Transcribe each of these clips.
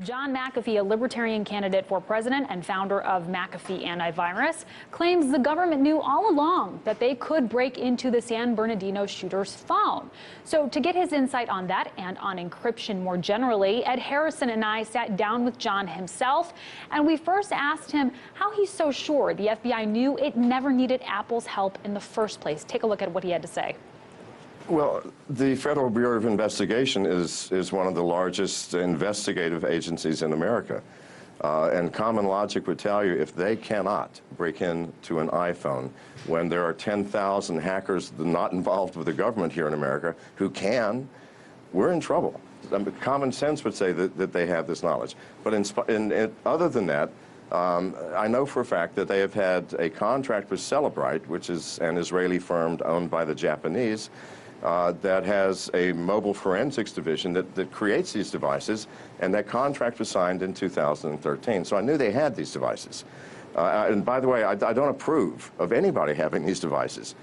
John McAfee, a libertarian candidate for president and founder of McAfee Antivirus, claims the government knew all along that they could break into the San Bernardino shooter's phone. So to get his insight on that and on encryption more generally, Ed Harrison and I sat down with John himself, and we first asked him how he's so sure the FBI knew it never needed Apple's help in the first place. Take a look at what he had to say. Well, the Federal Bureau of Investigation is one of the largest investigative agencies in America. And common logic would tell you if they cannot break into an iPhone when there are 10,000 hackers not involved with the government here in America who can, we're in trouble. Common sense would say that they have this knowledge. But other than that, I know for a fact that they have had a contract with Cellebrite, which is an Israeli firm owned by the Japanese, that has a mobile forensics division that creates these devices, and that contract was signed in 2013. So I knew they had these devices. And by the way, I don't approve of anybody having these devices.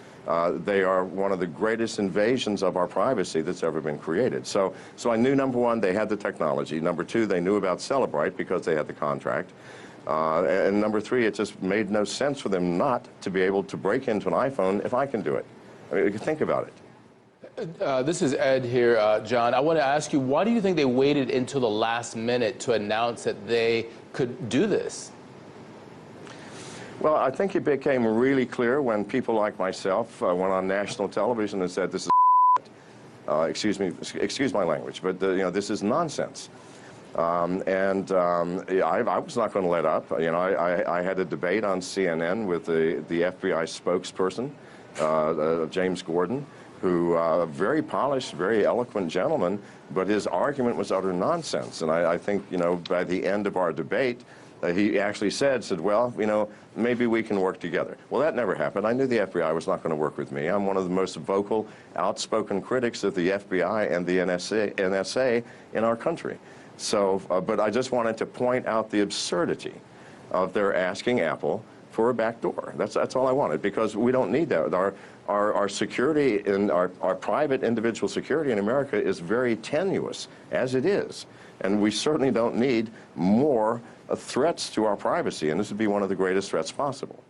They are one of the greatest invasions of our privacy that's ever been created. So I knew, number one, they had the technology. Number two, they knew about Cellebrite because they had the contract. And number three, it just made no sense for them not to be able to break into an iPhone if I can do it. I mean, think about it. This is Ed here, John. I want to ask you, why do you think they waited until the last minute to announce that they could do this? Well, I think it became really clear when people like myself went on national television and said, "This is excuse my language, but you know, this is nonsense." I was not going to let up. You know, I had a debate on CNN with the FBI spokesperson, James Gordon, who a very polished, very eloquent gentleman, but his argument was utter nonsense. And I think, you know, by the end of our debate, he actually said, well, you know, maybe we can work together. Well, that never happened. I knew the FBI was not going to work with me. I'm one of the most vocal, outspoken critics of the FBI and the NSA in our country. So, but I just wanted to point out the absurdity of their asking Apple for a backdoor. That's all I wanted, because we don't need that. Our security and our private individual security in America is very tenuous as it is, and we certainly don't need more threats to our privacy, and this would be one of the greatest threats possible.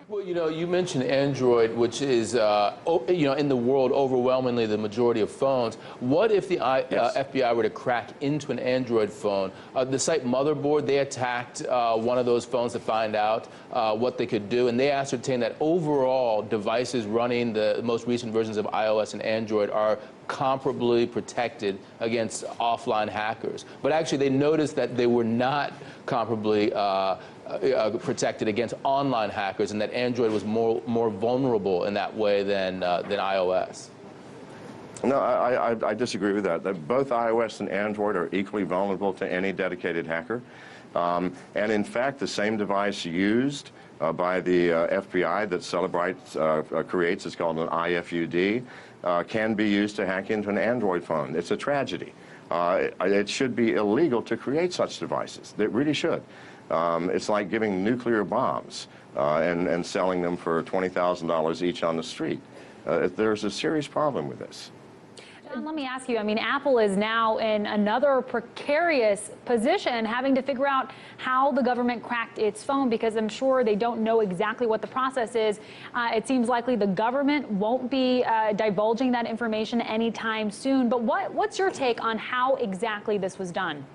Well, you know, you mentioned Android, which is, you know, in the world overwhelmingly the majority of phones. What if the FBI were to crack into an Android phone? The site Motherboard, they attacked one of those phones to find out what they could do, and they ascertained that overall devices running the most recent versions of iOS and Android are comparably protected against offline hackers. But actually, they noticed that they were not comparably protected against online hackers, and that Android was more vulnerable in that way than iOS. No, I disagree with that. Both iOS and Android are equally vulnerable to any dedicated hacker. And in fact, the same device used by the FBI that Cellebrite creates, is called an IFUD, can be used to hack into an Android phone. It's a tragedy. It should be illegal to create such devices. It really should. It's like giving nuclear bombs and selling them for $20,000 each on the street. There's a serious problem with this. John, let me ask you, I mean, Apple is now in another precarious position, having to figure out how the government cracked its phone, because I'm sure they don't know exactly what the process is. It seems likely the government won't be divulging that information anytime soon. But what's your take on how exactly this was done?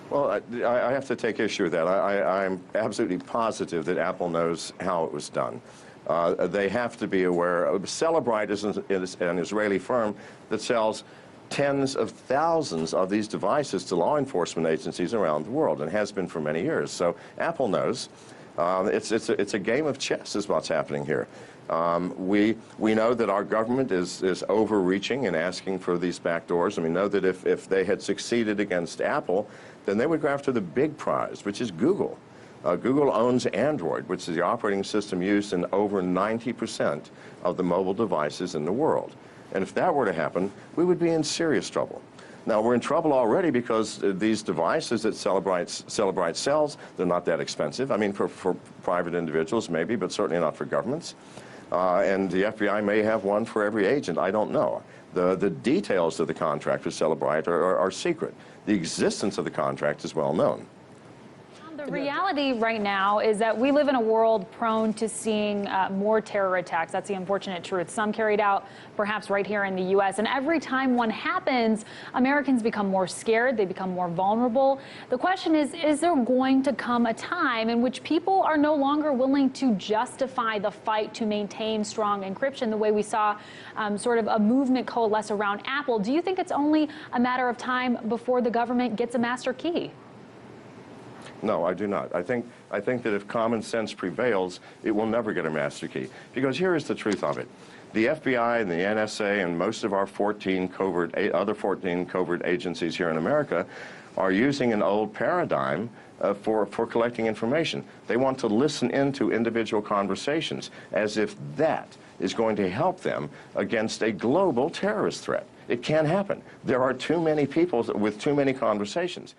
Well, I have to take issue with that. I'm absolutely positive that Apple knows how it was done. They have to be aware. Cellebrite is an Israeli firm that sells tens of thousands of these devices to law enforcement agencies around the world, and has been for many years. So Apple knows. It's a game of chess is what's happening here. We know that our government is overreaching in asking for these backdoors, and we know that if they had succeeded against Apple, then they would go after the big prize, which is Google. Google owns Android, which is the operating system used in over 90% of the mobile devices in the world. And if that were to happen, we would be in serious trouble. Now, we're in trouble already because these devices that Cellebrite sells, they're not that expensive. I mean, for private individuals, maybe, but certainly not for governments. And the FBI may have one for every agent. I don't know. The details of the contract with Celebrite are secret. The existence of the contract is well known. The reality right now is that we live in a world prone to seeing more terror attacks. That's the unfortunate truth. Some carried out perhaps right here in the U.S. And every time one happens, Americans become more scared. They become more vulnerable. The question is there going to come a time in which people are no longer willing to justify the fight to maintain strong encryption the way we saw sort of a movement coalesce around Apple? Do you think it's only a matter of time before the government gets a master key? No, I do not. I think that if common sense prevails, it will never get a master key. Because here is the truth of it. The FBI and the NSA and most of our other 14 covert agencies here in America are using an old paradigm for collecting information. They want to listen into individual conversations as if that is going to help them against a global terrorist threat. It can't happen. There are too many people with too many conversations.